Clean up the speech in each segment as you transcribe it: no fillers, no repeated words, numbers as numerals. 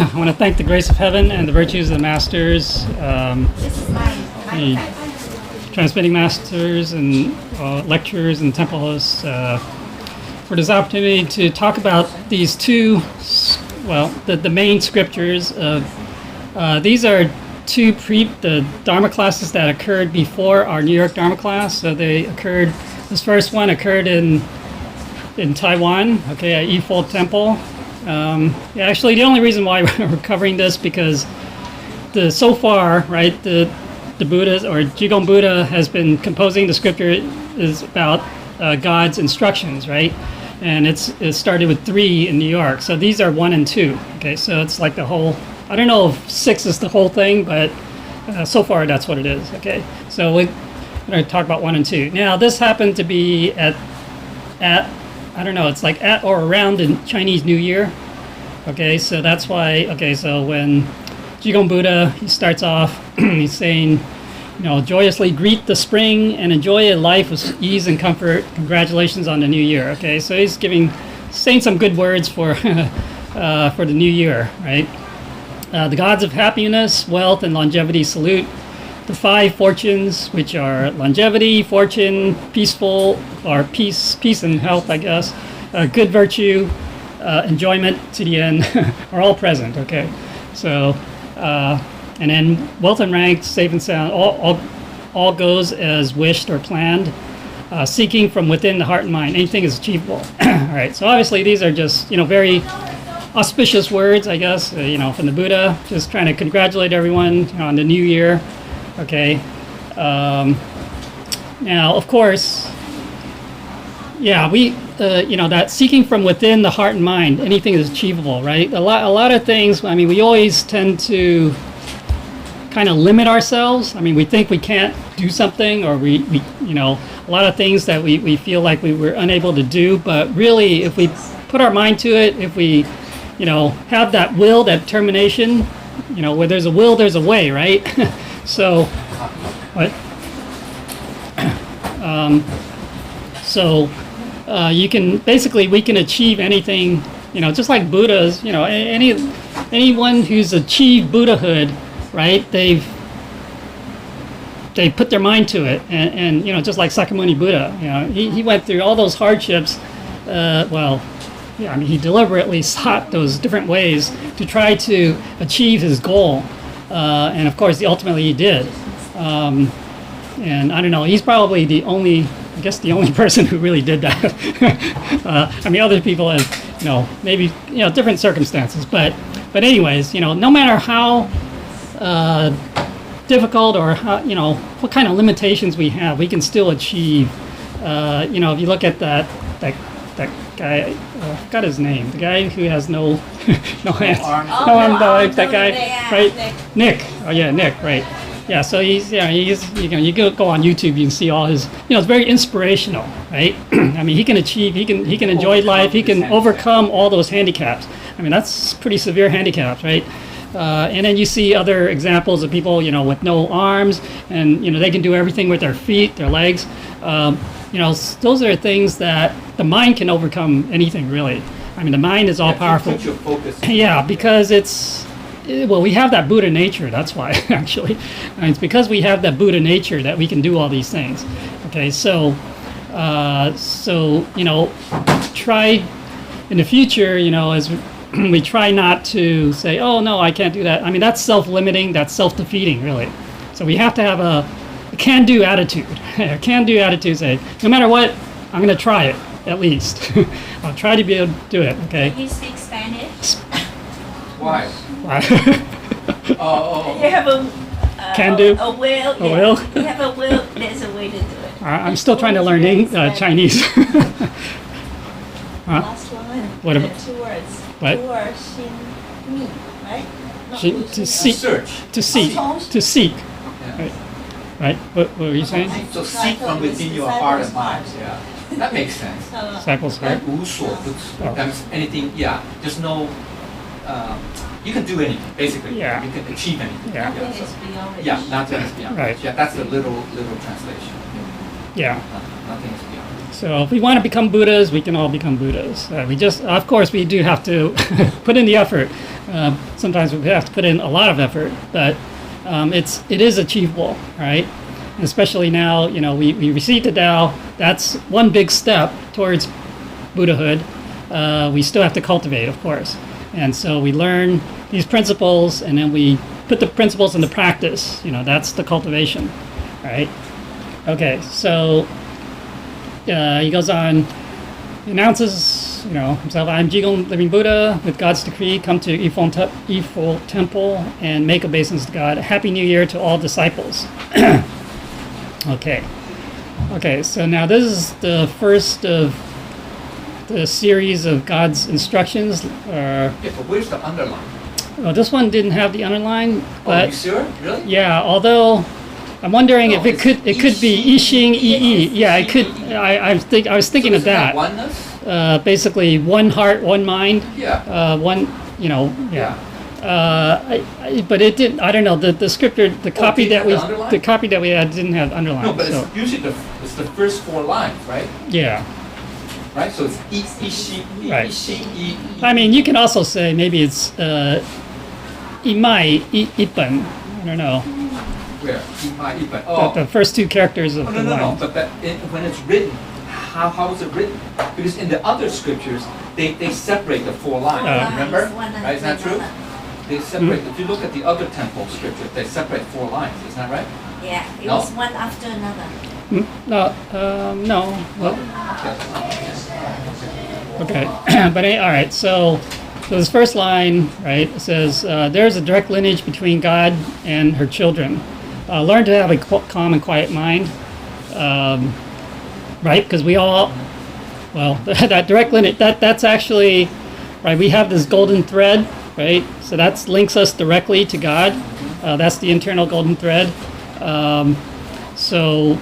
I want to thank the grace of heaven and the virtues of the masters, the transmitting masters and lecturers and temple hosts for this opportunity to talk about these two, the main scriptures. These are the Dharma classes that occurred before our New York Dharma class. So this first one occurred in Taiwan, at Yifu Temple. Actually, the only reason why we're covering this because the Buddha or Jigong Buddha has been composing the scripture is about God's instructions, right? And it started with 3 in New York. So these are 1 and 2. Okay, so it's like the whole. I don't know if 6 is the whole thing, but so far that's what it is. Okay, so we're going to talk about 1 and 2. Now this happened to be at I don't know, it's like at or around the Chinese New Year. Okay, so that's why, so when Jigong Buddha, he starts off, he's saying, joyously greet the spring and enjoy a life with ease and comfort. Congratulations on the new year. Okay, so he's saying some good words for the new year, right? The gods of happiness, wealth, and longevity salute the 5 fortunes, which are longevity, fortune, peaceful, or peace and health, I guess, good virtue, enjoyment to the end, are all present. Okay, so and then wealth and rank, safe and sound, all goes as wished or planned. Seeking from within the heart and mind, anything is achievable. All right, so obviously these are just very auspicious words, I guess, from the Buddha, just trying to congratulate everyone on the new year. Okay. Now, of course, we, that seeking from within the heart and mind, anything is achievable, right? A lot of things. I mean, we always tend to kind of limit ourselves. I mean, we think we can't do something, or we a lot of things that we feel like we were unable to do. But really, if we put our mind to it, if we have that will, that determination, where there's a will, there's a way, right? So, what? We can achieve anything, just like Buddhas, anyone who's achieved Buddhahood, right? They put their mind to it, and just like Sakyamuni Buddha, he went through all those hardships. He deliberately sought those different ways to try to achieve his goal. And of course, ultimately he did. And I don't know, he's probably the only person who really did that. Other people have, maybe, different circumstances. But anyways, no matter how difficult or how, what kind of limitations we have, we can still achieve. If you look at that guy, I forgot his name. The guy who has no hands, no arms. That guy, right? Nick. Oh yeah, Nick. Right. Yeah. So he's you go on YouTube, you can see all his. It's very inspirational, right? I mean, he can achieve. He can enjoy life. He can overcome all those handicaps. I mean, that's pretty severe handicaps, right? And then you see other examples of people, with no arms, and they can do everything with their feet, their legs. Those are things that the mind can overcome anything, really. I mean, the mind is all powerful. Put your focus. Yeah, because we have that Buddha nature. That's why, actually. And it's because we have that Buddha nature that we can do all these things. Okay, so try in the future, as we try not to say, oh, no, I can't do that. I mean, that's self-limiting, that's self-defeating, really. So we have to have a can-do attitude. A can-do attitude, say, no matter what, I'm going to try it, at least. I'll try to be able to do it, okay? You speak Spanish? Why? You have a can-do? A will. A will? You have a will, there's a way to do it. I'm still trying to learn Chinese. Last one. What about? 2 words. What? 2 are xin mi, right? To seek. Search. To seek. To seek. Yeah. Right? What were you saying? So seek from within your heart and mind. Yeah. That makes sense. Disciples' heart. Right? 无所不知. That means anything. Yeah. Just know. You can do anything. Basically. Yeah. You can achieve anything. Yeah. Nothing is beyond reach. Nothing is beyond. Right. Yeah. That's the little translation. Yeah. Nothing is beyond. So if we want to become Buddhas, we can all become Buddhas. We just, of course, we do have to put in the effort. Sometimes we have to put in a lot of effort, but it is achievable, right? And especially now, we received the Tao. That's one big step towards Buddhahood. We still have to cultivate, of course. And so we learn these principles, and then we put the principles into practice. That's the cultivation, right? Okay, so he goes on, he announces, himself, I'm Jigong Living Buddha, with God's decree, come to Ifo Temple and make obeisance to God. Happy New Year to all disciples. Okay, so now this is the first of the series of God's instructions. Yeah, but where's the underline? Well, this one didn't have the underline, but you sure? Really? yeah, although I'm wondering if it could be Yixing Yi. Yeah, it could. I was thinking of that. Oneness? Basically, one heart, one mind. Yeah. One, yeah. But it didn't. I don't know. The scripture, the copy that we had didn't have underline. No, but so. it's usually it's the first 4 lines, right? Yeah. Right. So it's Ishi. Right. Ishi. I mean, you can also say maybe it's Imai Ipan. I don't know. Where? Imai. Oh. The first 2 characters of the No. line. But when it's written, how is it written? Because in the other scriptures, they separate the 4 lines. Remember? Right? Is that true? They separate. If you look at the other temple scripture, they separate 4 lines. Isn't that right? Yeah, it was one after another. No. Well, okay. But all right. So this first line, right, it says there's a direct lineage between God and her children. Learn to have a calm and quiet mind, right? Because we all, that direct lineage. That's actually, right. We have this golden thread, right? So that links us directly to God. That's the internal golden thread. So.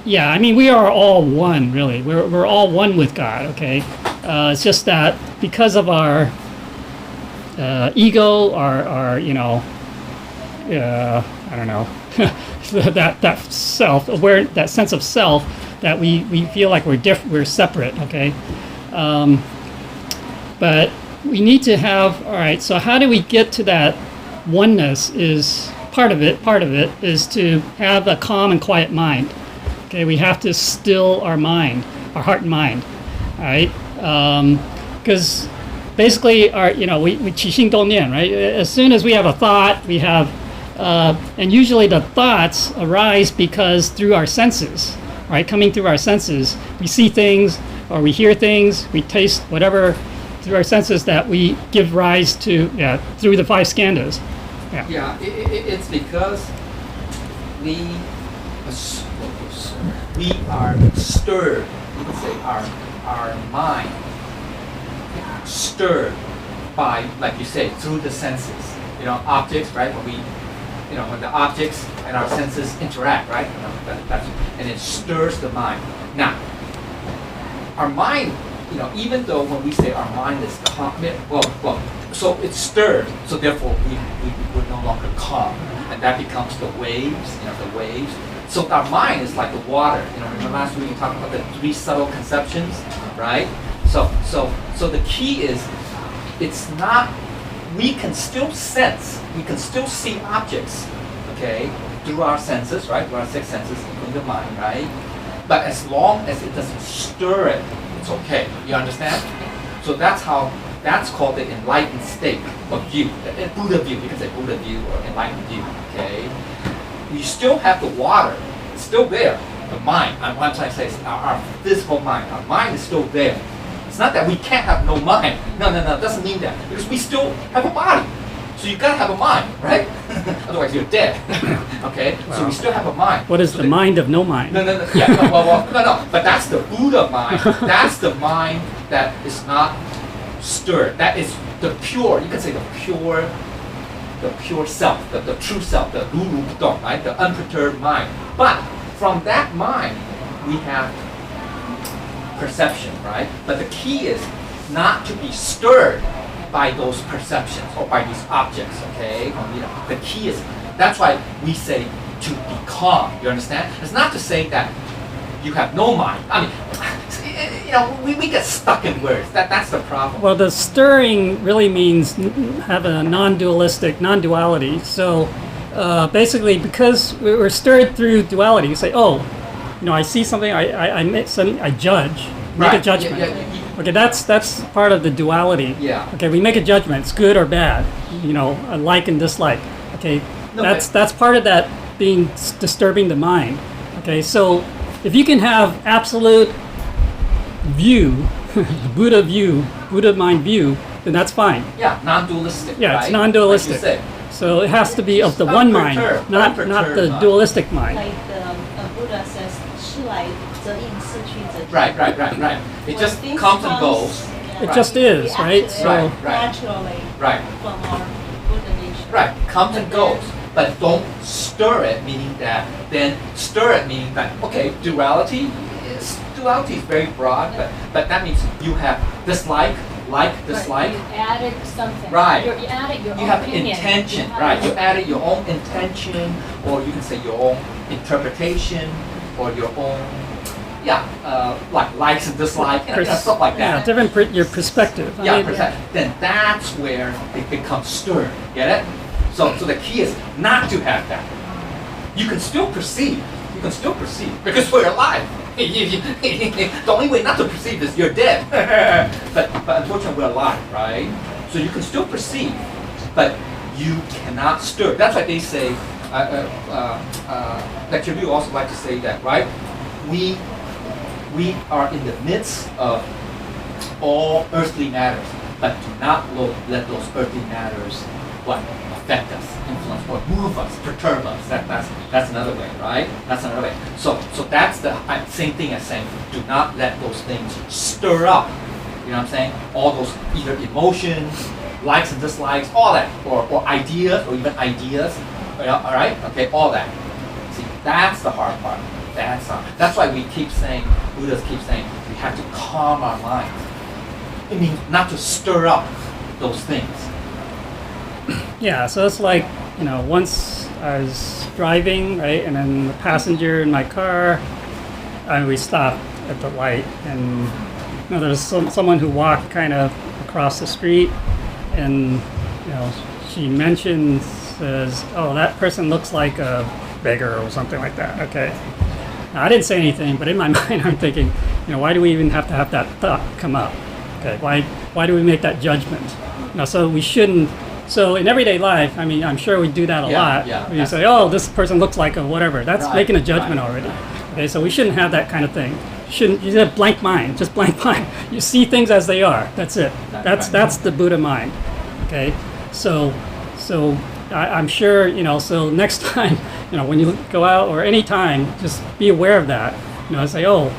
Yeah, I mean, we are all one, really. We're all one with God, okay? It's just that because of our ego, our I don't know, that self-aware, that sense of self, that we feel like we're separate, okay? But we need to have, all right, so how do we get to that oneness is part of it is to have a calm and quiet mind. Okay, we have to still our mind, our heart and mind, all right? Because basically, we qi xing dou nian, right? As soon as we have a thought, we have, and usually the thoughts arise because through our senses, right? Coming through our senses, we see things or we hear things, we taste whatever through our senses that we give rise to, through the 5 skandhas. Yeah, it's because we are stirred, you can say our mind stirred by, like you say, through the senses. Objects, right? When the objects and our senses interact, right? And it stirs the mind. Now, our mind, even though when we say our mind is calm, so it's stirred, so therefore we're no longer calm, and that becomes the waves, the waves. So our mind is like the water. Remember last week we talked about the 3 subtle conceptions, right? So the key is, it's not. We can still sense. We can still see objects, okay, through our senses, right? Through our 6 senses, including the mind, right? But as long as it doesn't stir it, it's okay. You understand? So that's called the enlightened state of view, the Buddha view. You can say Buddha view or enlightened view, okay? You still have the water, it's still there. The mind, I'm trying to say our physical mind, our mind is still there. It's not that we can't have no mind. No, it doesn't mean that. Because we still have a body. So you gotta have a mind, right? Otherwise you're dead. Okay? Wow. So we still have a mind. What is the mind of no mind? No. Yeah, no. But that's the Buddha mind. That's the mind that is not stirred. That is the pure, you can say the pure self, the true self, the ru ru dong, right? The unperturbed mind. But from that mind, we have perception, right? But the key is not to be stirred by those perceptions or by these objects, okay? The key is, that's why we say to be calm, you understand? It's not to say that you have no mind. I mean, we get stuck in words. That's the problem. Well, the stirring really means have a non-dualistic, non-duality. So basically, because we're stirred through duality, you say, oh, I see something, I judge, make a Right. judgment. Yeah. Okay, that's part of the duality. Yeah. Okay, we make a judgment, it's good or bad, a like and dislike. Okay, No, that's part of that being disturbing the mind. Okay, so if you can have absolute view, Buddha mind view, then that's fine. Yeah, non-dualistic. Yeah, right? it's non-dualistic. Like you said. So it has to be of the one mind, not the dualistic mind. Like the Buddha says, 是来则应，是去则去. Right. It When just things comes and goes. yeah, It just is, we right? activate So Right. naturally Right. from our Buddha nature. Right, comes and goes, but don't stir it, meaning that, okay, duality is very broad, but that means you have dislike, dislike. You added something. Right. You added your You own have opinion. intention, have right? your You added your own intention, or you can say your own interpretation, or your own, like likes and dislikes, stuff like yeah, that. different your perspective. I Yeah, mean, then that's where it becomes stirred. Get it? So the key is not to have that. You can still perceive. Because we're alive. The only way not to perceive is you're dead. but unfortunately, we're alive, right? So you can still perceive, but you cannot stir. That's why they say. Lecture View also like to say that, right? We are in the midst of all earthly matters, but do not let those earthly matters affect us, influence, or move us, perturb us. That's another way, right? That's another way. So that's the same thing as saying, do not let those things stir up. You know what I'm saying? All those either emotions, likes and dislikes, all that, or ideas, or even ideas. All right? Okay, all that. See, that's the hard part. That's why we keep saying, Buddhists keep saying, we have to calm our minds. It means not to stir up those things. Yeah, so it's like, once I was driving, right, and then the passenger in my car, we stopped at the light, and there's someone who walked kind of across the street, and she mentions, says, oh, that person looks like a beggar or something like that. Okay. Now, I didn't say anything, but in my mind I'm thinking, why do we even have to have that thought come up? Okay, why do we make that judgment? So we shouldn't. So in everyday life, I mean, I'm sure we do that a lot. Yeah, You say, oh, this person looks like a whatever. That's Right, making a judgment right. already. Okay, so we shouldn't have that kind of thing. You have blank mind, just blank mind. You see things as they are. That's it. That's the Buddha mind. Okay, so I'm sure, so next time, when you go out or any time, just be aware of that. Say, oh,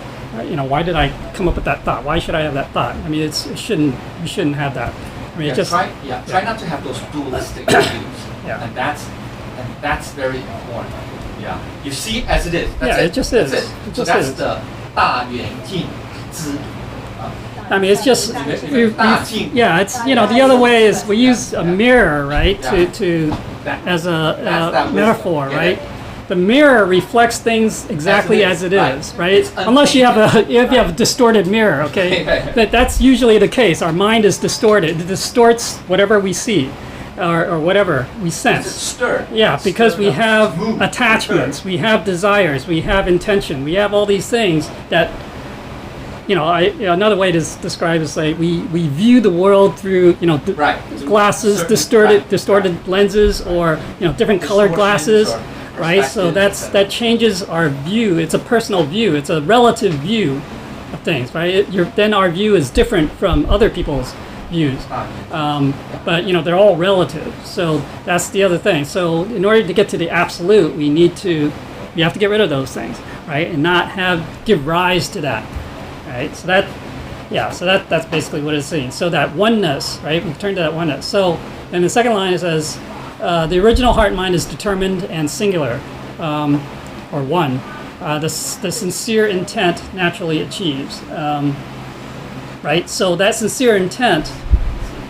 why did I come up with that thought? Why should I have that thought? I mean, you shouldn't have that. I mean, Try not to have those dualistic views. Yeah. And that's very important. Yeah. You see it as it is. That's Yeah, it. it just is. That's it. It So just that's is. the 大圆镜之 I mean, it's just,大镜. yeah, it's, the other way is we use a mirror, right, to as a that wisdom, metaphor, get right? it? The mirror reflects things exactly as it right. is, right? It's Unless you have a distorted mirror, okay? But that's usually the case. Our mind is distorted. It distorts whatever we see, or whatever we It's sense. stirred. Yeah, because we Stirred up. have Moved, attachments, stirred. we have desires, we have intention, we have all these things that, another way to describe is like we view the world through, Right. glasses, Certain- distorted lenses, or different colored glasses, Distortions or right? So perspectives that changes our view. It's a personal view. It's a relative view of things, right? Then our view is different from other people's views. But they're all relative. So that's the other thing. So in order to get to the absolute, we have to get rid of those things, right? And not give rise to that, right? So that's basically what it's saying. So that oneness, right? We turn to that oneness. So then the second line it says, the original heart and mind is determined and singular, or one. The sincere intent naturally achieves. Right? So that sincere intent,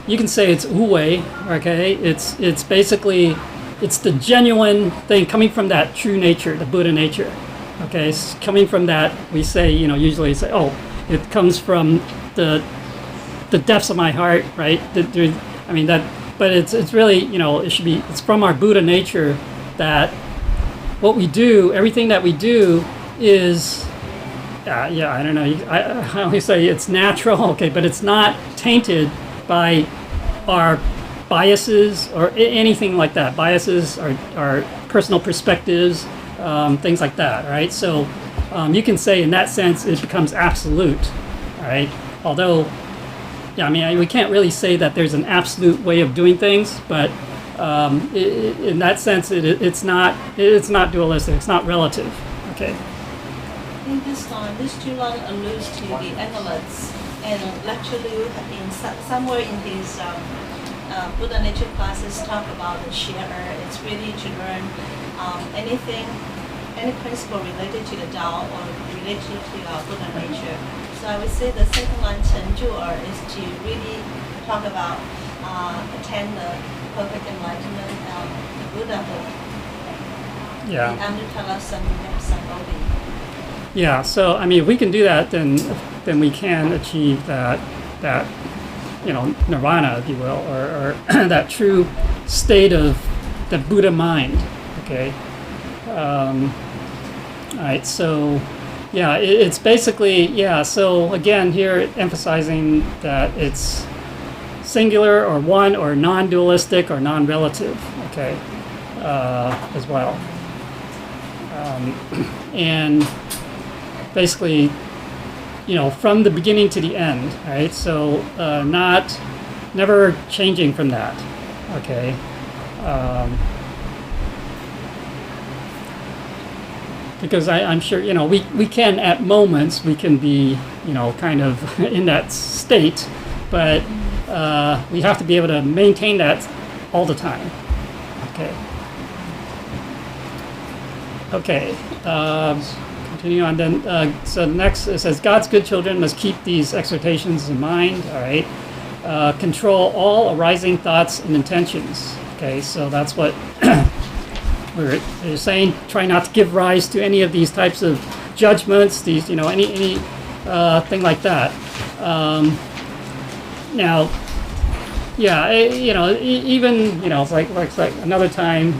you can say it's wu-wei, okay? It's basically, it's the genuine thing coming from that true nature, the Buddha nature. Okay, coming from that, we say, usually say, oh, it comes from the depths of my heart, right? But it's really, it should be, it's from our Buddha nature that what we do, everything that we do is, I don't know, I always say it's natural, okay, but it's not tainted by our biases or anything like that. Biases are personal perspectives, things like that, right? So you can say in that sense it becomes absolute, right? Although, we can't really say that there's an absolute way of doing things, but in that sense it's not dualistic, it's not relative, okay? In this time, this Julan alludes to the analysts, and lecture Liu have been somewhere in his Buddha nature classes talk about the sharer. It's really to learn anything, any principle related to the Tao or related to Buddha nature. So I would say the second line, Chen Zhu'er, is to really talk about attain the perfect enlightenment, the Buddhahood, the Anuttara Sambodhi. Yeah, so if we can do that, then we can achieve that nirvana, if you will, or that true state of the Buddha mind. Okay. All right. So, it's basically So again, here emphasizing that it's singular or one or non-dualistic or non-relative. Okay, as well, and basically, from the beginning to the end, right? So never changing from that, okay? Because I'm sure, we can at moments, we can be, kind of in that state, but we have to be able to maintain that all the time, okay? Okay. Continue on then. So next it says, God's good children must keep these exhortations in mind, all right? Control all arising thoughts and intentions. Okay, so that's what we're saying. Try not to give rise to any of these types of judgments, these, any thing like that. Now, even, it's like another time,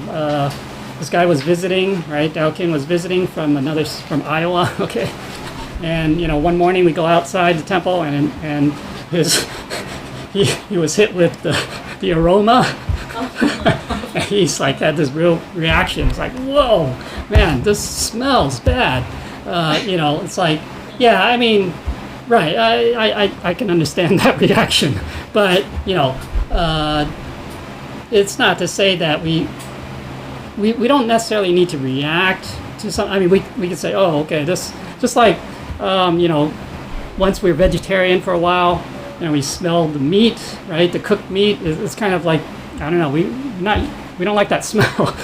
this guy was visiting, right? Dao King was visiting from Iowa, okay? And, one morning we go outside the temple and he was hit with the aroma. And he's had this real reaction. It's like, whoa, man, this smells bad. It's like, right, I can understand that reaction. But, it's not to say that we don't necessarily need to react to something. We can say, oh, okay, this, just like, once we're vegetarian for a while, we smell the meat, right? The cooked meat, it's kind of like, I don't know, we don't like that smell.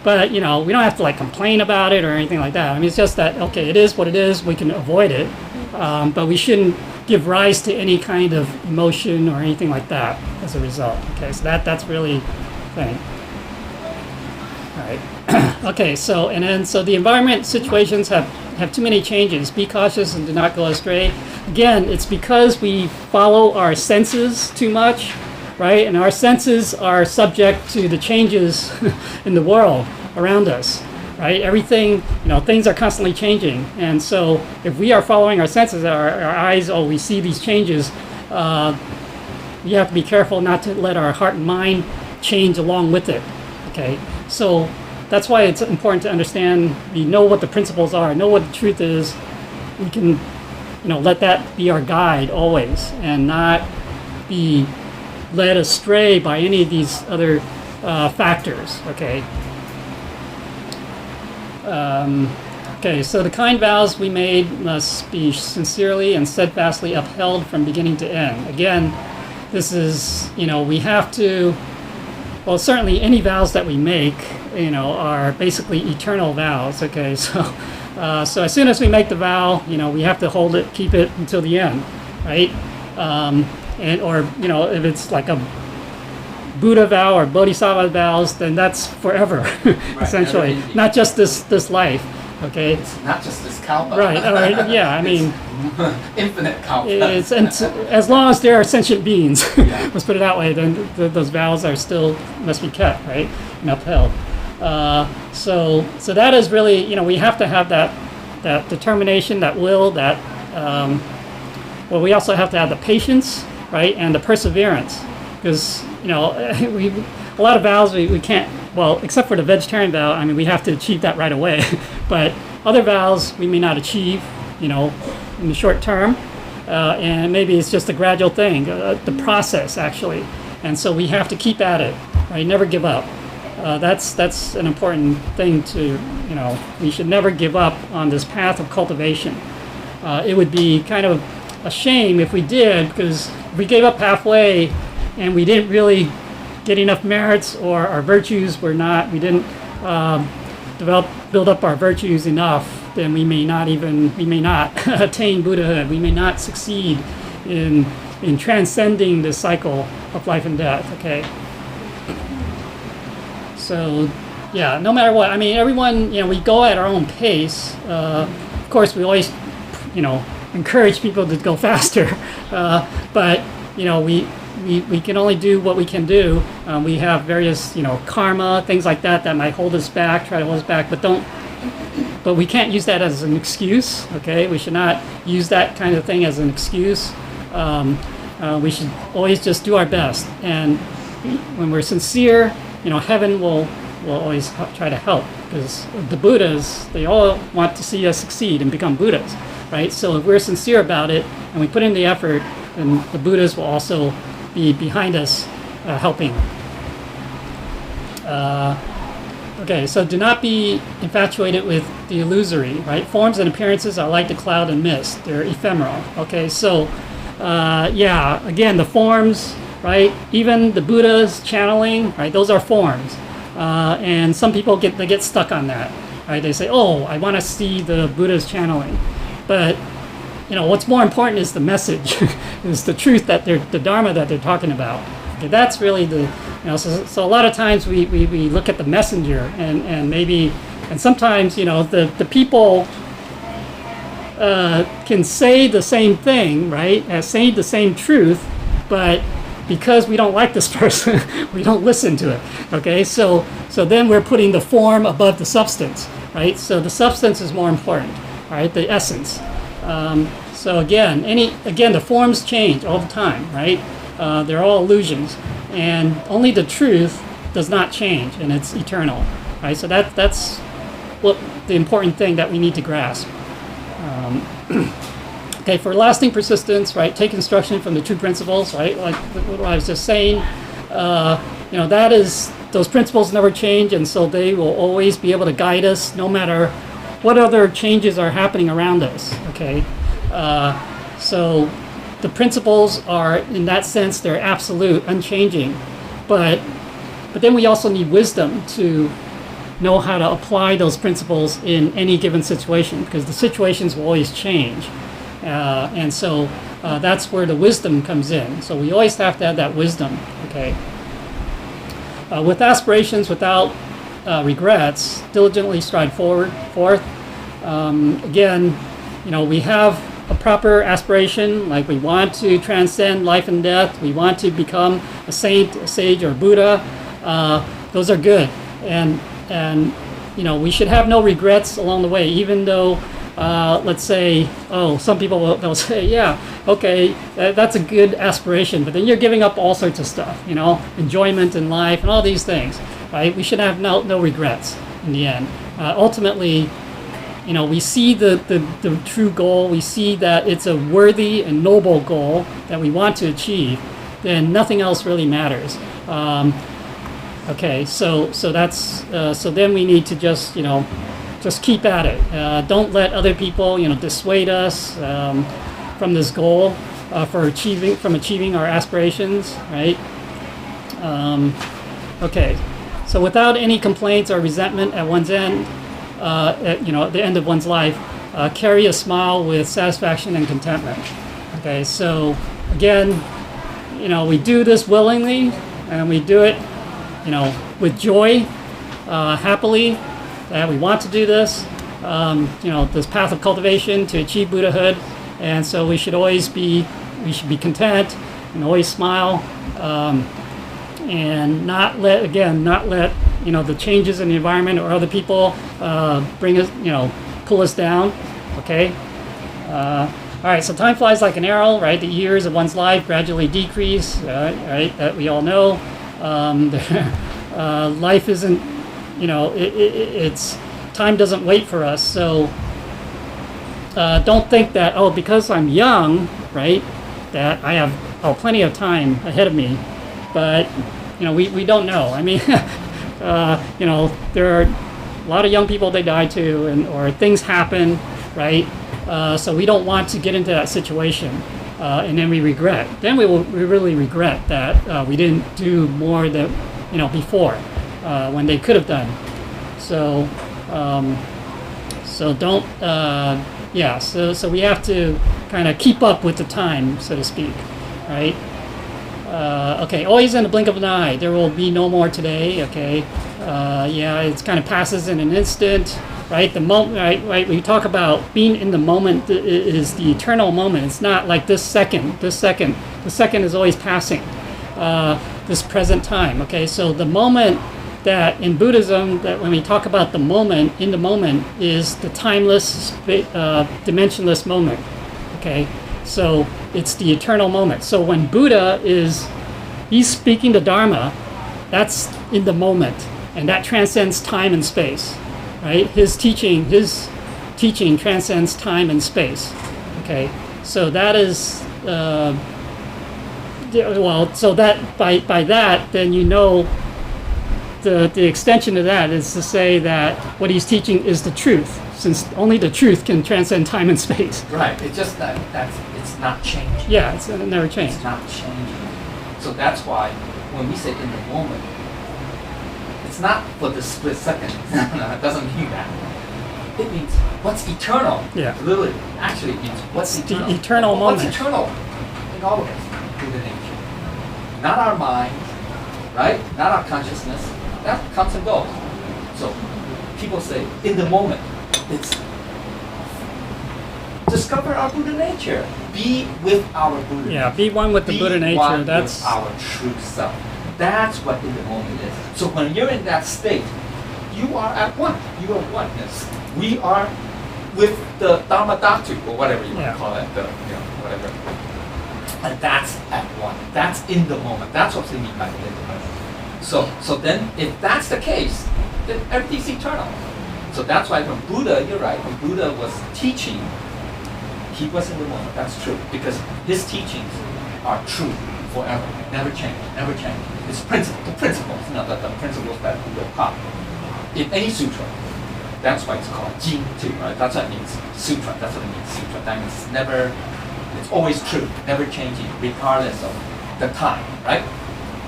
But, we don't have to complain about it or anything like that. It's just that, okay, it is what it is, we can avoid it, but we shouldn't give rise to any kind of emotion or anything like that as a result. Okay, so that's really the thing. All right. Okay, so the environment situations have too many changes. Be cautious and do not go astray. Again, it's because we follow our senses too much, right? And our senses are subject to the changes in the world around us, right? Everything, things are constantly changing. And so if we are following our senses, our eyes, we see these changes, we have to be careful not to let our heart and mind change along with it, okay? So that's why it's important to understand, know what the principles are, know what the truth is. We can, let that be our guide always and not be led astray by any of these other factors, okay? Okay, so the kind vows we made must be sincerely and steadfastly upheld from beginning to end. Again, this is, we have to, well, certainly any vows that we make, are basically eternal vows, okay? So as soon as we make the vow, we have to hold it, keep it until the end, right? Or if it's like a Buddha vow or Bodhisattva vows, then that's forever, essentially. Not just this life. Okay. It's not just this kalpa. Right. Yeah. I mean, infinite kalpa. it's and as long as there are sentient beings, Yeah. let's put it that way, then those vows are still must be kept, right, and upheld. So that is really, we have to have that determination, that will, that well, we also have to have the patience, right, and the perseverance, because a lot of vows we can't, well, except for the vegetarian vow. I mean, we have to achieve that right away, but other vows we may not achieve, in the short term, and maybe it's just a gradual thing, the process actually, and so we have to keep at it, right? Never give up. That's an important thing to, we should never give up on this path of cultivation. It would be kind of a shame if we did, because if we gave up halfway and we didn't really get enough merits, or our virtues we didn't build up our virtues enough, then we may not attain Buddhahood. We may not succeed in transcending the cycle of life and death. Okay. So, yeah, no matter what, I mean, everyone, we go at our own pace. Of course, we always, encourage people to go faster, but we can only do what we can do. We have various, karma, things like that might hold us back, try to hold us back, but we can't use that as an excuse. Okay, we should not use that kind of thing as an excuse. We should always just do our best, and when we're sincere, heaven will always try to help, because the Buddhas, they all want to see us succeed and become Buddhas, right? So if we're sincere about it and we put in the effort, then the Buddhas will also be behind us, helping. Okay, so do not be infatuated with the illusory, right? Forms and appearances are like the cloud and mist. They're ephemeral. Okay, so again, the forms, right? Even the Buddha's channeling, right? Those are forms. And some people get stuck on that, right? They say, oh, I want to see the Buddha's channeling. But, what's more important is the message, is the truth the Dharma that they're talking about. Okay, that's really so a lot of times we look at the messenger and sometimes, the people can say the same thing, right? Say the same truth, but because we don't like this person, we don't listen to it. Okay, so then we're putting the form above the substance, right? So the substance is more important, right? The essence. So again, the forms change all the time, right? They're all illusions, and only the truth does not change, and it's eternal, right? So that's what the important thing that we need to grasp. Okay, for lasting persistence, right, take instruction from the true principles, right, like what I was just saying. That is, those principles never change, and so they will always be able to guide us no matter what other changes are happening around us, okay? So the principles are, in that sense, they're absolute, unchanging, but then we also need wisdom to know how to apply those principles in any given situation, because the situations will always change. And so that's where the wisdom comes in. So we always have to have that wisdom, okay? With aspirations, without regrets, diligently stride forth. Again, we have a proper aspiration, like we want to transcend life and death, we want to become a saint, a sage, or Buddha. Those are good, and we should have no regrets along the way, even though let's say, some people they'll say, yeah, okay, that's a good aspiration, but then you're giving up all sorts of stuff, enjoyment in life and all these things, right? We should have no regrets in the end. Ultimately, we see the true goal, we see that it's a worthy and noble goal that we want to achieve, then nothing else really matters. Okay, so that's so then we need to just keep at it. Don't let other people dissuade us from this goal, from achieving our aspirations, right? Okay, so without any complaints or resentment at one's end, at the end of one's life, carry a smile with satisfaction and contentment. Okay, so again, we do this willingly, and we do it with joy, happily, that we want to do this, this path of cultivation to achieve Buddhahood, and so we should be content and always smile, and not let the changes in the environment or other people pull us down. Okay. All right, so time flies like an arrow, right? The years of one's life gradually decrease, right? That we all know. Life isn't, it's time doesn't wait for us. So don't think that, because I'm young, right, that I have plenty of time ahead of me. But we don't know. I mean, there are a lot of young people they die too, or things happen, right? So we don't want to get into that situation, and then we regret. Then we really regret that we didn't do more than before when they could have done. So don't So we have to kind of keep up with the time, so to speak, right? Okay, always in the blink of an eye. There will be no more today. Okay, it kind of passes in an instant. Right, the moment. Right. We talk about being in the moment is the eternal moment. It's not like this second. The second is always passing. This present time. Okay, so the moment that in Buddhism, that when we talk about the moment, in the moment is the timeless, dimensionless moment. Okay, so it's the eternal moment. So when Buddha he's speaking the Dharma, that's in the moment, and that transcends time and space. Right, his teaching transcends time and space. Okay, so that is so that by that, then the extension of that is to say that what he's teaching is the truth, since only the truth can transcend time and space. Right. It's just that it's not changing. Yeah, it's never changed. It's not changing. So that's why when we say in the moment, it's not for the split second. No, it doesn't mean that. It means what's eternal. Yeah. Literally, actually means what's eternal. The eternal moment. What's eternal in all of us, Buddha nature. Not our mind, right? Not our consciousness. That comes and goes. So people say, in the moment, it's discover our Buddha nature. Be with our Buddha nature. Yeah, be one with the Buddha nature. One That's with our true self. That's what in the moment is. So when you're in that state, you are at one. You are oneness. We are with the Dharma doctrine, or whatever you want to call it, whatever. And that's at one. That's in the moment. That's what we mean by in the moment. So then, if that's the case, then everything's eternal. So that's why when Buddha, you're right, when Buddha was teaching, he was in the moment. That's true, because his teachings are true forever, never change, never change. It's the principles, the principles that Buddha taught. In any sutra, that's why it's called Jing too, right? That's what it means, sutra. That's what it means, sutra. That means it's always true, never changing, regardless of the time, right?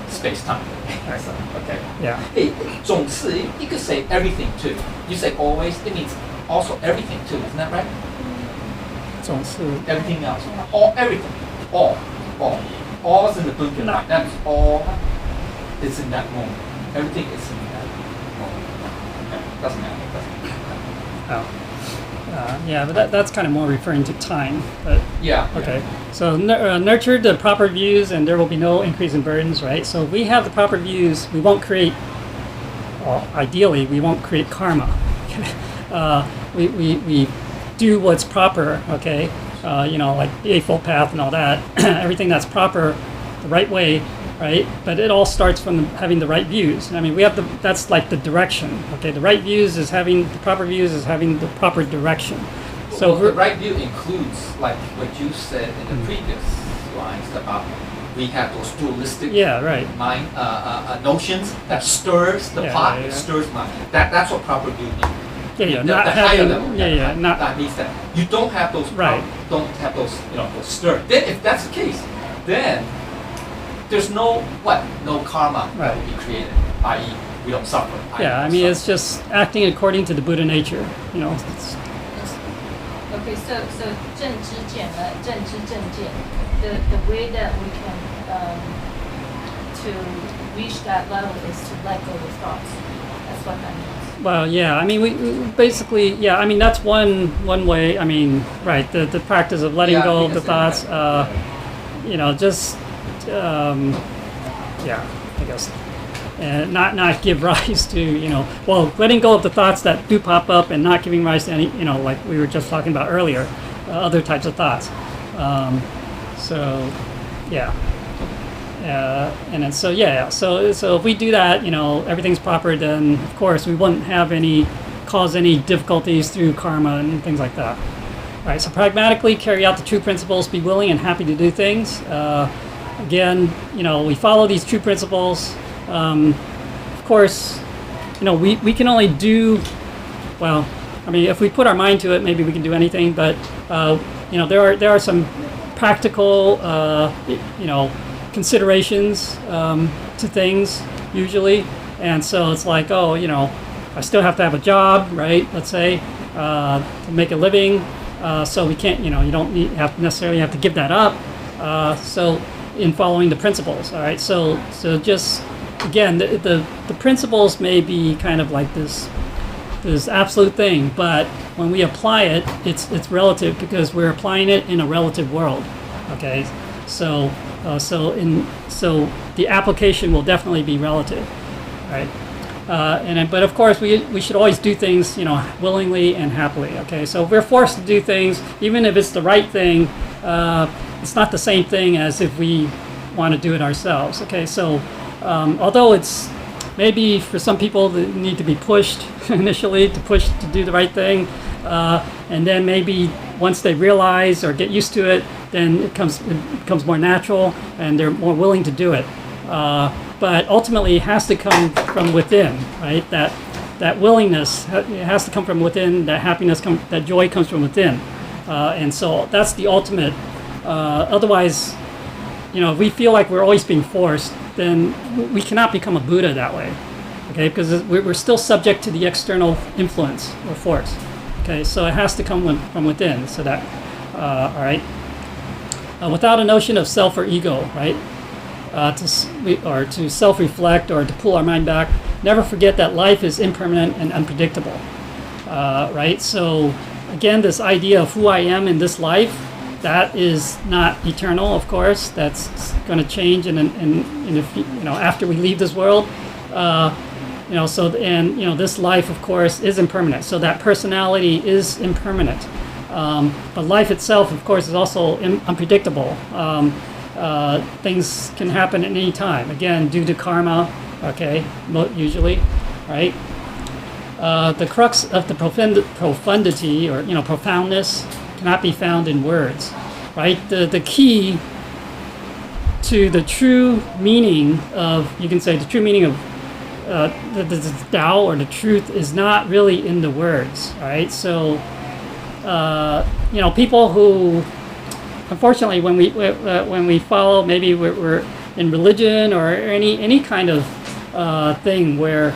Space-time. Okay. Yeah. Hey, 总是, you could say everything too. You say always, it means also everything too, isn't that right? 总是 Everything else, everything, all is in the blink of an eye. That's all. It's in that moment. Everything is in that moment. Okay. Doesn't matter. But that's kind of more referring to time. But Yeah. okay. So nurture the proper views, and there will be no increase in burdens. Right. So if we have the proper views, we won't create. Well, ideally, we won't create karma. We do what's proper. Okay. Like the Eightfold Path and all that. Everything that's proper, the right way. Right, but it all starts from having the right views. I mean, that's like the direction. Okay, the right views is having the proper views is having the proper direction. So the right view includes like what you said in the previous lines about we have those dualistic mind notions that stirs the pot, it stirs mind. That's what proper view means. Not the having, higher level. That means that you don't have those. Don't have those. Those stir. Then, if that's the case, then there's no karma that will be created, i.e. we don't suffer. I mean, it's just acting according to the Buddha nature, Okay, so 正知见, the way that we can to reach that level is to let go of thoughts. That's That's what that means. Well, yeah. I mean, we basically, yeah. I mean, that's one way. I mean, right. The practice of letting Yeah, go of the because thoughts. Just yeah. I guess, and not give rise to letting go of the thoughts that do pop up and not giving rise to any like we were just talking about earlier, other types of thoughts. So, yeah. And then so if we do that, everything's proper, then of course we wouldn't cause any difficulties through karma and things like that. All right, so pragmatically carry out the true principles, be willing and happy to do things. Again, we follow these true principles. Of course, we can only do, well, I mean, if we put our mind to it, maybe we can do anything, but, there are some practical, considerations to things usually, and so it's like, I still have to have a job, right? Let's say to make a living, so we can't, you don't necessarily have to give that up. So in following the principles, all right. So just again, the principles may be kind of like this absolute thing, but when we apply it, it's relative because we're applying it in a relative world. Okay, so the application will definitely be relative, right? But of course we should always do things willingly and happily. Okay, so if we're forced to do things, even if it's the right thing, it's not the same thing as if we want to do it ourselves. Okay, so although it's maybe for some people that need to be pushed initially to do the right thing, and then maybe once they realize or get used to it, then it becomes more natural and they're more willing to do it. But ultimately, it has to come from within, right? That willingness, it has to come from within. That happiness, that joy comes from within, and so that's the ultimate. Otherwise, if we feel like we're always being forced, then we cannot become a Buddha that way, okay? Because we're still subject to the external influence or force, okay? So it has to come from within. So that, all right. Without a notion of self or ego, right? To self-reflect or to pull our mind back. Never forget that life is impermanent and unpredictable, right? So again, this idea of who I am in this life, that is not eternal, of course. That's going to change, after we leave this world, this life, of course, is impermanent. So that personality is impermanent. But life itself, of course, is also unpredictable. Things can happen at any time. Again, due to karma, okay, usually, right? The crux of the profundity or profoundness cannot be found in words, right? The key to the true meaning of, you can say, the true meaning of the Tao or the truth is not really in the words, right? So, people who, unfortunately, when we follow, maybe we're in religion or any kind of thing where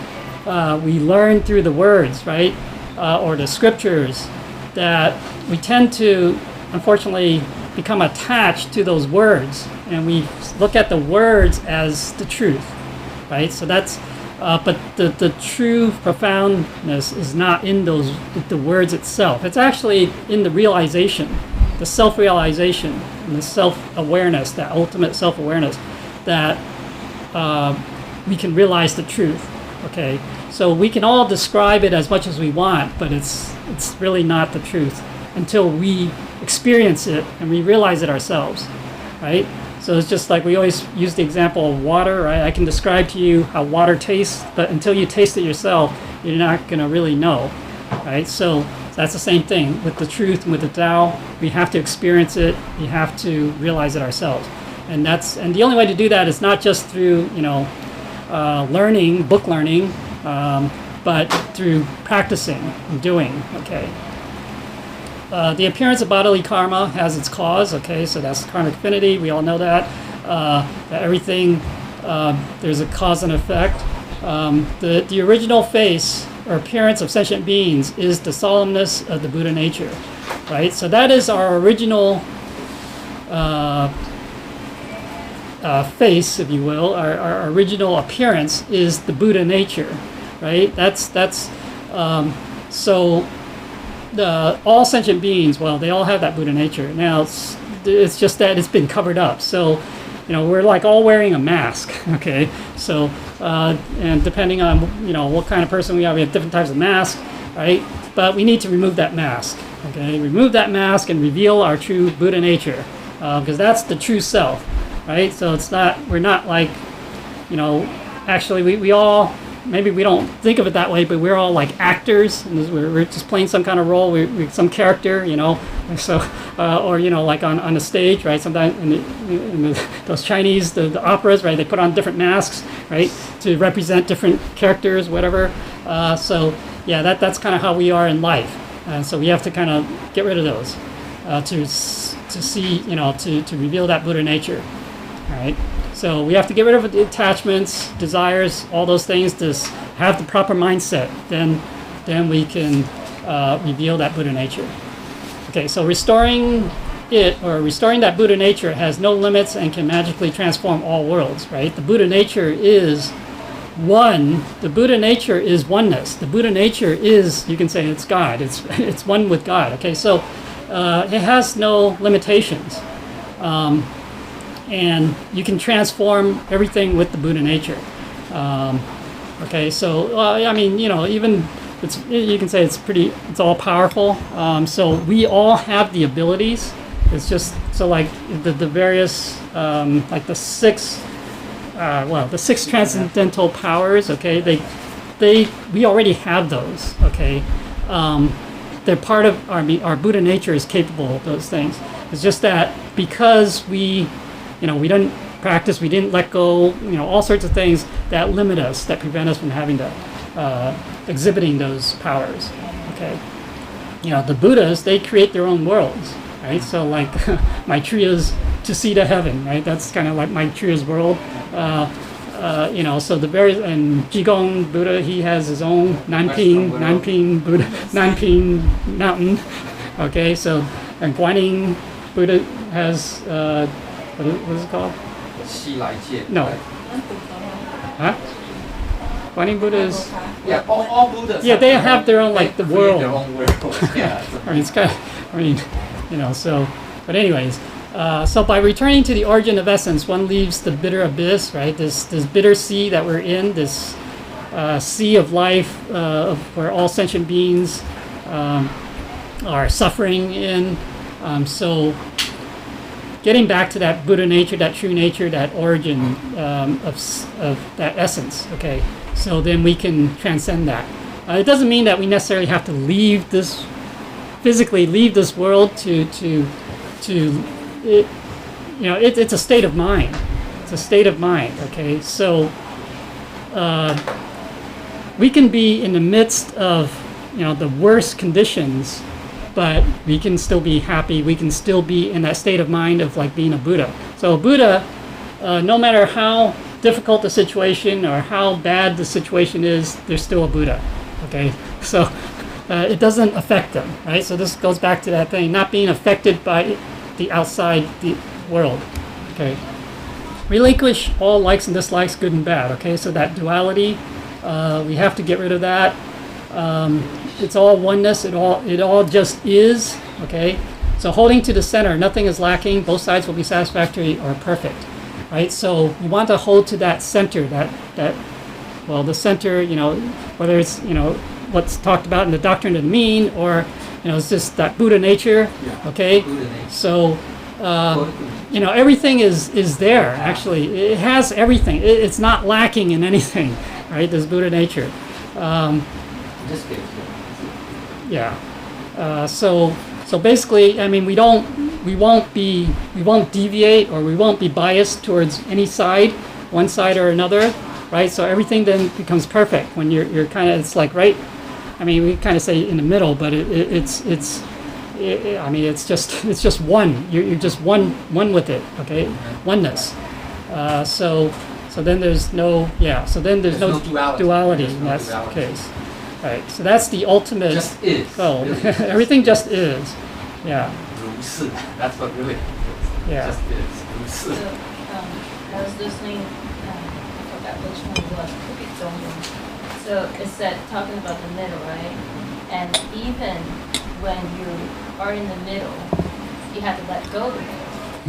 we learn through the words, right, or the scriptures, that we tend to, unfortunately, become attached to those words, and we look at the words as the truth, right? So that's, but the true profoundness is not in the words itself. It's actually in the realization, the self-realization, and the self-awareness, that ultimate self-awareness, that we can realize the truth. Okay, so we can all describe it as much as we want, but it's really not the truth until we experience it and we realize it ourselves, right? So it's just like we always use the example of water, right? I can describe to you how water tastes, but until you taste it yourself, you're not going to really know, right? So that's the same thing with the truth and with the Tao. We have to experience it. We have to realize it ourselves, and the only way to do that is not just through learning, book learning, but through practicing and doing. Okay. The appearance of bodily karma has its cause. Okay, so that's karmic affinity. We all know that. That everything, there's a cause and effect. The original face or appearance of sentient beings is the solemnness of the Buddha nature, right? So that is our original face, if you will. Our original appearance is the Buddha nature. right? So all sentient beings, well, they all have that Buddha nature. Now it's just that it's been covered up. So we're like all wearing a mask. Okay, so and depending on what kind of person we have different types of masks, right? But we need to remove that mask. Okay, remove that mask and reveal our true Buddha nature, because that's the true self, right? So we're not like, actually we all, maybe we don't think of it that way, but we're all like actors, and we're just playing some kind of role, we're some character, so or like on the stage, right? Sometimes those Chinese the operas, right? They put on different masks, right, to represent different characters, whatever. So yeah, that's kind of how we are in life, and so we have to kind of get rid of those to see, to reveal that Buddha nature, right? So we have to get rid of the attachments, desires, all those things to have the proper mindset. Then we can reveal that Buddha nature. Okay, so restoring that Buddha nature has no limits and can magically transform all worlds, right? The Buddha nature is one. The Buddha nature is oneness. The Buddha nature is, you can say it's God. It's one with God. Okay, so it has no limitations. And you can transform everything with the Buddha nature. Okay, so I mean, even you can say it's all powerful. So we all have the abilities. It's just so like the various like the six transcendental powers. Okay, we already have those. Okay, they're part of our Buddha nature is capable of those things. It's just that because we didn't practice, we didn't let go, all sorts of things that limit us, that prevent us from having exhibiting those powers. Okay, the Buddhas, they create their own worlds, right? So like Maitreya's to see to heaven, right? That's kind of like Maitreya's world. So the various, and Jigong Buddha, he has his own Nanping Buddha, Nanping mountain. Okay, so and Guanyin Buddha has what is it called? No. Huh? Guanyin Buddhas. Yeah, all Buddhas. Yeah, they have their own like the world. Their own world. Yeah. I mean, it's kind of, so. But anyways, so by returning to the origin of essence, one leaves the bitter abyss, right? This bitter sea that we're in, this sea of life, where all sentient beings are suffering in. So getting back to that Buddha nature, that true nature, that origin of that essence. Okay, so then we can transcend that. It doesn't mean that we necessarily have to physically leave this world it's a state of mind. It's a state of mind. Okay, so we can be in the midst of the worst conditions, but we can still be happy. We can still be in that state of mind of like being a Buddha. So a Buddha, no matter how difficult the situation or how bad the situation is, they're still a Buddha. Okay, so it doesn't affect them, right? So this goes back to that thing, not being affected by the outside the world. Okay, relinquish all likes and dislikes, good and bad. Okay, so that duality, we have to get rid of that. It's all oneness. It all just is. Okay, so holding to the center, nothing is lacking. Both sides will be satisfactory or perfect. Right. So we want to hold to that center. The center. Whether it's what's talked about in the doctrine of the mean, or it's just that Buddha nature. Okay. Buddha nature. So everything is there. Actually, it has everything. It's not lacking in anything. Right. This Buddha nature. This case. Yeah. So basically, I mean, we won't deviate, or we won't be biased towards any side, one side or another, right? So everything then becomes perfect when you're kind of, it's like right. I mean, we kind of say in the middle, but it's just one. You're just one with it. Okay, oneness. So then there's no So then there's no duality in that case. Right, so that's the ultimate. Just is. Oh, really. Everything just is. Yeah. 如是, that's what really it is. Yeah. Just is. 如是. I was listening, I forgot which one it was, could be Zhong. So it said talking about the middle, right? And even when you are in the middle, you have to let go of the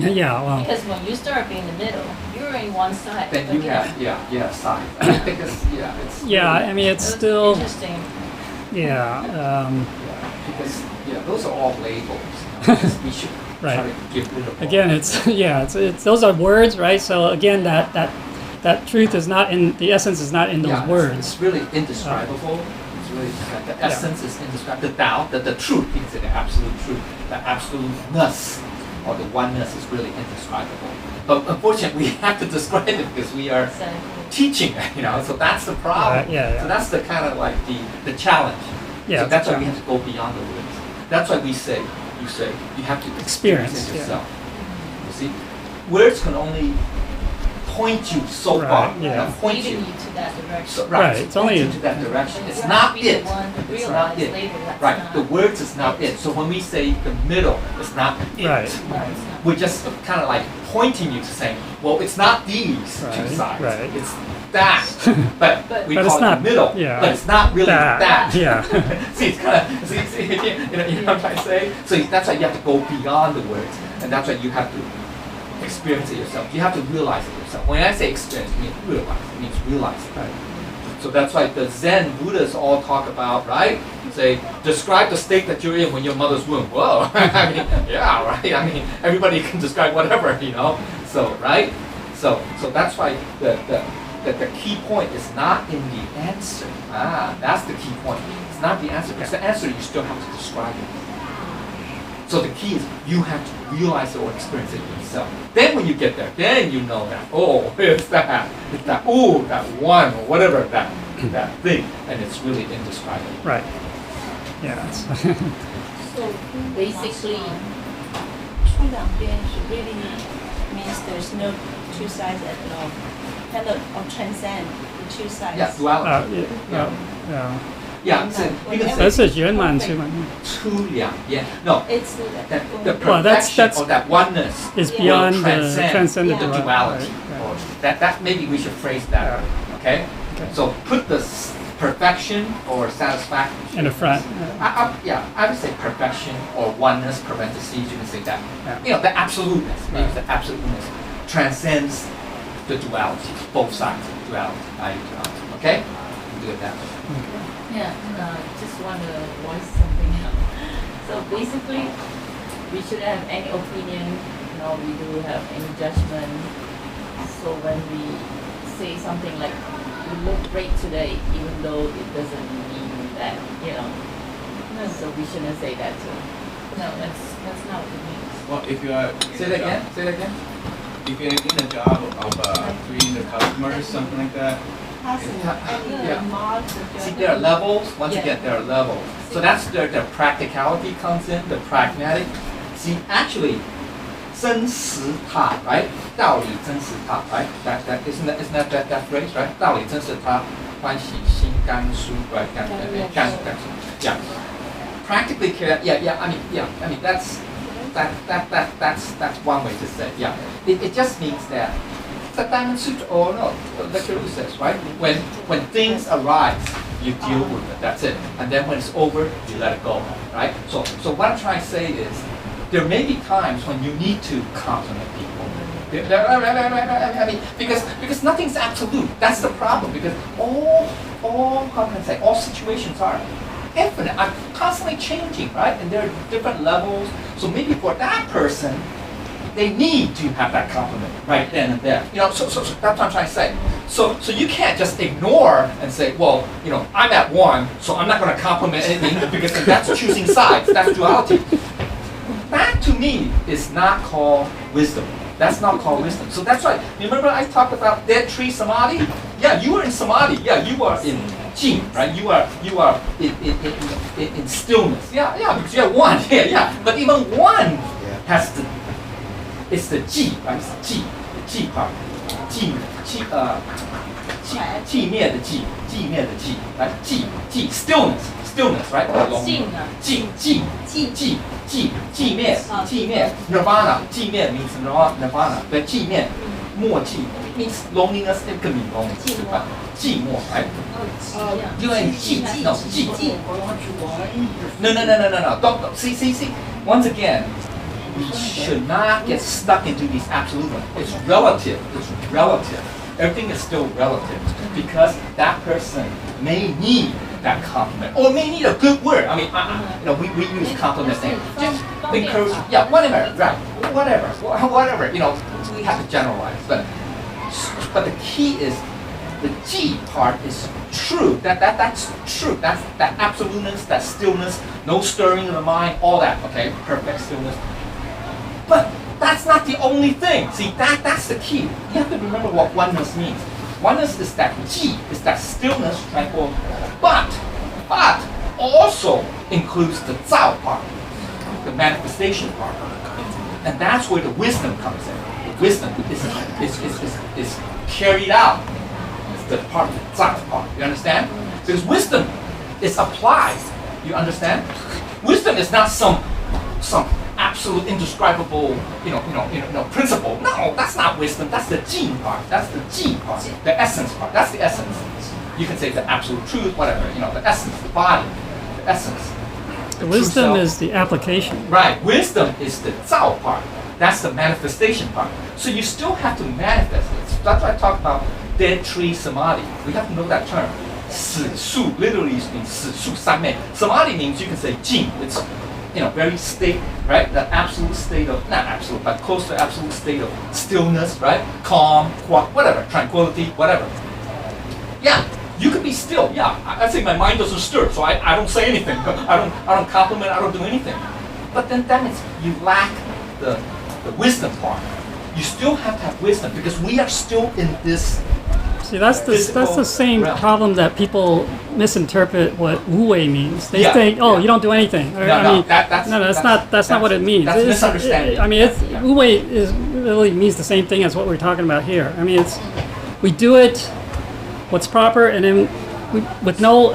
middle. Yeah, well, Because when you start being in the middle, you're in one side. Then but you have sides. I think it's yeah, I mean, it's It's still, interesting. yeah, because those are all labels. Because we should try Right. to give rid of all again, it's, yeah, it's those are words, right? So again, that truth is not in, the essence is not in those words. It's really indescribable. It's really the essence is indescribable. The Tao, the truth, you can say the absolute truth, the absoluteness or the oneness is really indescribable. But unfortunately, we have to describe it because we are Exactly. teaching, so that's the problem. Yeah. So that's the kind of like the challenge. Yeah, So it's that's a why we have to go beyond the words. That's why you say you have to experience Experience, it yeah. yourself. You see, words can only point you so Right, far. yeah. Point Leading you. you to that direction. So, Right, it's it's only- into that direction. And It's you have not to be it. the one to It's realize not it. later that's Right. not The words is not it. So when we say the middle, it's not it. Right. No, it's not. We're just kind of like pointing you to saying, well, it's not these two Right, sides. right. It's that. But we But call it's it not- the middle. yeah. But it's not really that. Yeah. See, it's kind of you know what I'm trying to say. So that's why you have to go beyond the words, and that's why you have to experience it yourself. You have to realize it yourself. When I say experience, it means realize. It means realize it. Right. So that's why the Zen Buddhists all talk about, right? Say, describe the state that you're in when your mother's womb. Whoa, I mean, yeah, right. I mean, everybody can describe whatever, So right. So that's why the key point is not in the answer. That's the key point. It's not the answer. Because the answer you still have to describe it. So the key is you have to realize it or experience it yourself. Then when you get there, then you know that, oh, it's that one or whatever that thing, and it's really indescribable. Right. Yeah. It's So basically, 出两边 really means there's no two sides at all. Kind of transcend the two sides. Yeah, duality. Yeah, so you can say 这是圆满是吗？出两边. No, It's that the Well, perfection that's- or that oneness Is Yeah. beyond will the transcendent the duality. duality. Right, Or right. that maybe we should phrase that. Okay. Okay. So put the perfection or satisfaction In the front. I would say perfection or oneness, parentheses, you can say that. Yeah. The absoluteness, maybe Right. the absoluteness transcends the duality, both sides of duality, duality. Okay? We'll do it that way. yeah, just want to voice something out. So basically, we shouldn't have any opinion, we do have any judgment. So when we say something like, you look great today, even though it doesn't mean that, so we shouldn't say that too. No, that's not what it means. Well, if you are Say that again. Say that again. if you're in a job of treating the customers, something like that, Yeah. Marks See, there are levels. Once Yeah. again, there are levels. So that's where the practicality comes in, the pragmatic. See, actually, 真实他, right? 道理真实他, right? Isn't that phrase, right? 道理真实他，欢喜心甘舒, right? 甘舒, yeah. Practically, I mean that's one way to say, yeah. It just means that the Diamond Sutra, or no, the Guru says, right? When things arise, you deal with it. That's it. And then when it's over, you let it go, right? So what I'm trying to say is, there may be times when you need to compliment people. I mean, because nothing's absolute. That's the problem. Because all how can I say, all situations are infinite. I'm constantly changing, right? And there are different levels. So maybe for that person, they need to have that compliment right then and there. So that's what I'm trying to say. So you can't just ignore and say, well, I'm at one, so I'm not going to compliment anything because that's choosing sides. That's duality. That to me is not called wisdom. That's not called wisdom. So that's why, remember I talked about dead tree samadhi? Yeah, you are in samadhi. Yeah, you are in jing, right? You are in stillness. Yeah, because you have one. Yeah. But even one has it's the ji, right? It's the ji part. Ji灭的ji, right? Ji, stillness, right? 寂灭 nirvana 寂灭 means nirvana 的寂灭默寂 means loneliness. It can mean loneliness too, but 寂寞, right? 因为寂 no 寂 no. Don't see. Once again, we should not get stuck into these absolute ones. It's relative. Everything is still relative because that person may need that compliment or may need a good word. I mean, we use compliments and just encourage. Yeah, whatever, right? Whatever. We have to generalize, but the key is the G part is true. That's true. That's that absoluteness, that stillness, no stirring of the mind, all that. Okay, perfect stillness. But that's not the only thing. See, that's the key. You have to remember what oneness means. Oneness is that G, is that stillness, tranquil, but also includes the Zao part, the manifestation part. And that's where the wisdom comes in. The wisdom is carried out. It's the part, the Zao part. You understand? Because wisdom is applied. You understand? Wisdom is not some absolute indescribable, principle. No, that's not wisdom. That's the G part. That's the G part. The essence part. That's the essence. You can say the absolute truth, whatever. The essence, the body, the essence. The wisdom is the application. Right. Wisdom is the Zao part. That's the manifestation part. So you still have to manifest it. That's why I talk about dead tree samadhi. We have to know that term. 死树 literally means 死树三昧. Samadhi means you can say jing. It's very state, right? The absolute state of, not absolute, but close to absolute state of stillness, right? Calm, whatever, tranquility, whatever. Yeah, you could be still. Yeah, I say my mind doesn't stir, so I don't say anything. I don't compliment. I don't do anything. But then that means you lack the wisdom part. You still have to have wisdom because we are still in this. See, that's the same realm. problem that people misinterpret what wu wei means. They Yeah, think, yeah. you don't do anything. Or, that's not what it means. That's misunderstanding. Wu wei really means the same thing as what we're talking about here. I mean, we do it what's proper, and then with no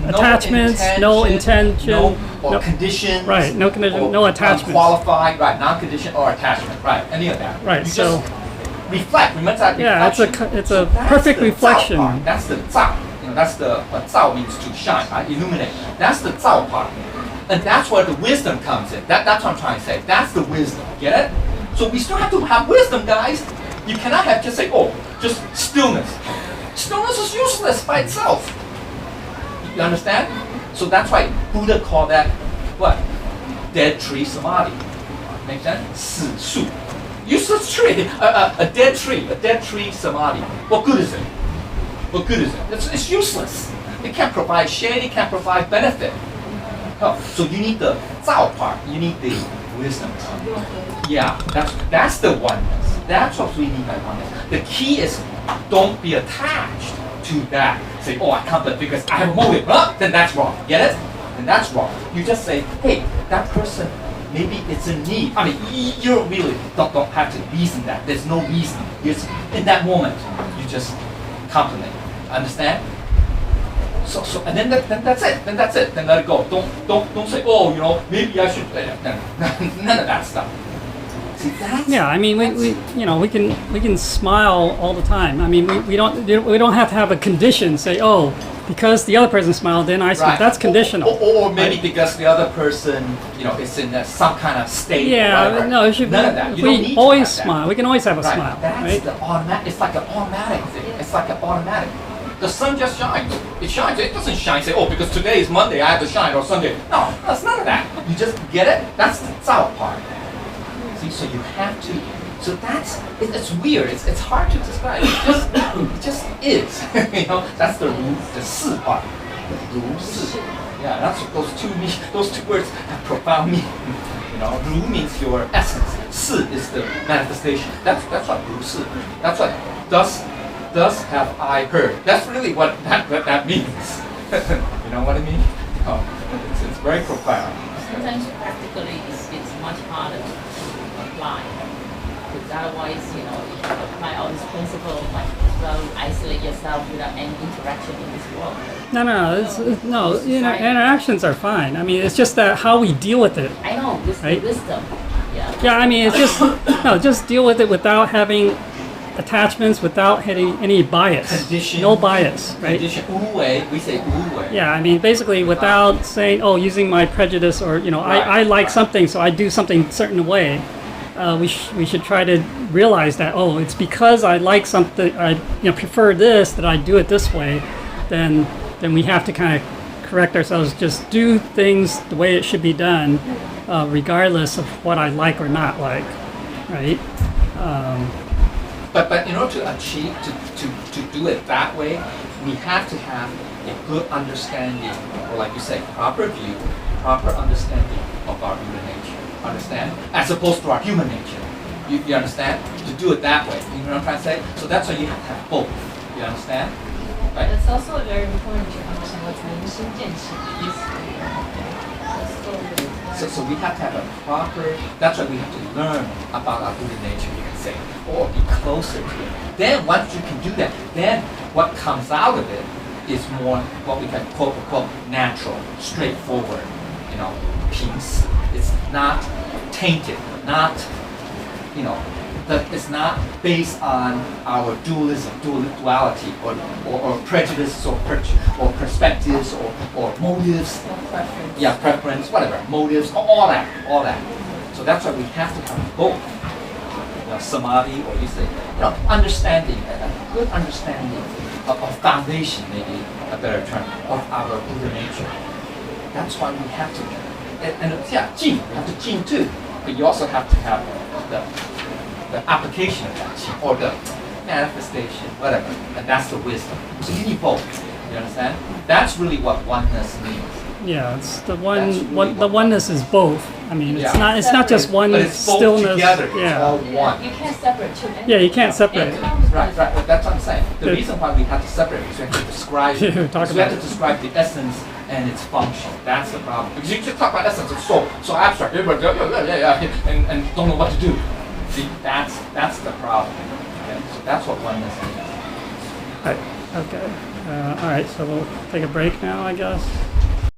attachments, no intention, or conditions, right? No condition, or no attachments. Qualified, right? Non-condition or attachment, right? Any of that. Right. You So. just reflect. Remember that Yeah, reflection? it's So a that's perfect the reflection. Zao part. That's the Zao. That's what Zao means to shine, right? Illuminate. That's the Zao part. And that's where the wisdom comes in. That's what I'm trying to say. That's the wisdom. Get it? So we still have to have wisdom, guys. You cannot have just say, just stillness. Stillness is useless by itself. You understand? So that's why Buddha called that what? Dead tree samadhi. Make sense? 死树. Useless tree, a dead tree samadhi. What good is it? What good is it? It's useless. It can't provide shade, it can't provide benefit. So you need the Zao part, you need the wisdom part. Yeah, that's the oneness. That's what we mean by oneness. The key is don't be attached to that. Say, I come because I have a motive. Then that's wrong. Get it? Then that's wrong. You just say, hey, that person, maybe it's in need. I mean, you really don't have to reason that. There's no reason. It's in that moment, you just compliment. Understand? So and then that's it. Then that's it. Then let it go. Don't say, maybe I should. None of that stuff. See, that's Yeah, I mean, we can smile all the time. I mean, we don't have to have a condition. Say, because the other person smiled, then I smile. right. That's conditional. Or maybe because the other person, is in some kind of state. Yeah, right? no, it should be. None of that. You don't need We to always have that. smile. We can always have a Right. smile, That's right? the automatic. It's like an automatic thing. It's like an automatic. The sun just shines. It shines. It doesn't shine. Say, because today is Monday, I have to shine, or Sunday. No, that's none of that. You just get it. That's the Zao part. See, so you have to. So it's weird. It's hard to describe. It just is. That's the Ru, the Si part. Ru Si. Yeah, those two words have profound meaning. Ru means your essence. Si is the manifestation. That's what Ru Si. That's what thus have I heard. That's really what that means. You know what I mean? It's very profound. Sometimes practically it's much harder to apply. Because otherwise, if you apply all these principles, like isolate yourself without any interaction in this world. No. Interactions are fine. I mean, it's just that how we deal with it. I know, with Right? wisdom. Yeah. Yeah, I mean, it's just just deal with it without having attachments without hitting any bias. Condition. No bias, right? Condition, wu wei, we say wu wei. Yeah, I mean, basically without saying, oh, using my prejudice or, you know, Right, I like right. something, so I do something certain way. We should try to realize that, oh, it's because I like something, I prefer this, that I do it this way. Then we have to kind of correct ourselves, just do things the way it should be done, regardless of what I like or not like, right? But in order to achieve, to do it that way, we have to have a good understanding, or like you say, proper view, proper understanding of our Buddha nature. Understand? As opposed to our human nature. You understand? To do it that way. You know what I'm trying to say? So that's why you have to have both. You understand? Right? It's also very important to understand what's 明心见性的意思。So we have to have a proper, that's why we have to learn about our Buddha nature, you can say, or be closer to it. Then once you can do that, then what comes out of it is more what we can quote unquote natural, straightforward, you know, 平时. It's not tainted, not, you know, it's not based on our dualism, duality, or prejudice, or perspectives, or motives. No preference. Yeah, preference, whatever, motives, all that. So that's why we have to have both. You know, samadhi, or you say, you know, understanding, a good understanding of foundation, maybe a better term, of our Buddha nature. That's why we have to. And yeah, jing, you have to jing too, but you also have to have the application of that jing, or the manifestation, whatever, and that's the wisdom. So you need both. You understand? That's really what oneness means. Yeah, it's the That's really the oneness is both. I mean, Yeah. it's not just one But it's both stillness. together. It's Yeah. all one. You can't separate two. Yeah, you can't separate It it. comes Right. with- That's what I'm saying. The Good. reason why we have to separate is we have to describe it. Yeah, talk So we have about to it. describe the essence and its function. That's the problem. Because you just talk about essence, it's so abstract. Everybody, and don't know what to do. See, that's the problem. Okay? So that's what oneness means. Right. Okay. All right. So we'll take a break now, I guess.